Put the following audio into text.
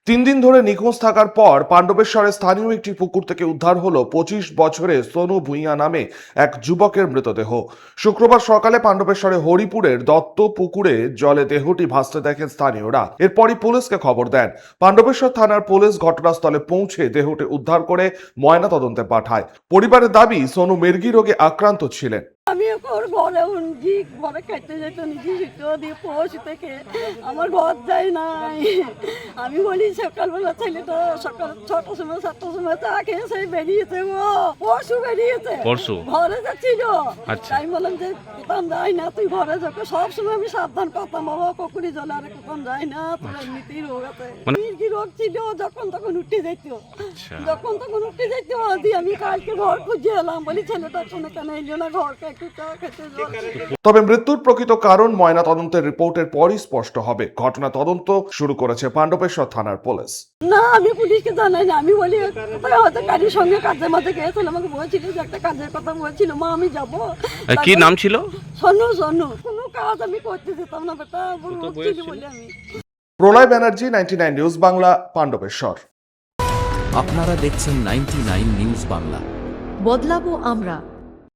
দিন ধরে নিখোঁজ থাকার পর পাণ্ডবেশ্বরের স্থানীয় একটি পুকুর থেকে উদ্ধার হলো 25 বছরের সোনু ভূঁইয়া নামে এক যুবকের মৃতদেহ। শুক্রবার সকালে পাণ্ডবেশ্বরে হরিপুরের দত্ত পুকুরে জলে দেহটি ভাসতে দেখেন স্থানীয়রা। এরপরই পুলিশকে খবর দেন। পাণ্ডবেশ্বর থানার পুলিশ ঘটনাস্থলে পৌঁছে দেহটি উদ্ধার করে ময়না তদন্তে পাঠায়। পরিবারের দাবি, সোনু মির্গি রোগে আক্রান্ত ছিলেন। আমি ওর ঘরে উঠি, ঘরে খাইতে যেত নিজে শিখতেও দিয়ে পৌঁছে থেকে আমার ঘর যায় নাই। আমি বলি সকালবেলা ছেলেটা সকাল 6টার সময় 7টার সময় চা খেয়ে সেই বেরিয়েছে, ও পরশু বেরিয়েছে, পরশু ঘরে যাচ্ছিল। আচ্ছা। আমি বললাম যে কোথাও যাই না, তুই ঘরে যাকে সবসময় আমি সাবধান করতাম, বাবা কখনই জলে আর কোথাও যাই না, তোর এমনিতেই রোগ আছে। কি রোগ ছিল, যখন তখন উঠে যেত, যখন তখন উঠে যেত। দিয়ে আমি কালকে ঘর খুঁজে এলাম, বলি ছেলেটা কোনো কেন এলো না ঘরকে, একটু চা খেতে জল। তবে মৃত্যুর প্রকৃত কারণ ময়না তদন্তের রিপোর্টের পরই স্পষ্ট হবে। ঘটনা তদন্ত শুরু করেছে পাণ্ডবেশ্বর থানার পুলিশ। না, আমি পুলিশকে জানাই না। আমি বলি কোথায় হয়তো কাজের সঙ্গে কাজের মাঝে গেছিল, আমাকে বলছিল যে একটা কাজের কথা বলছিল, মা আমি যাবো। কি নাম ছিল? সোনু। কোনো কাজ আমি করতে যেতাম না, বেটা বলছিল বলে আমি। প্রলয় ব্যানার্জি, 99 নিউজ বাংলা, পাণ্ডবেশ্বর। আপনারা দেখছেন 99 নিউজ বাংলা। বদলাবো আমরা।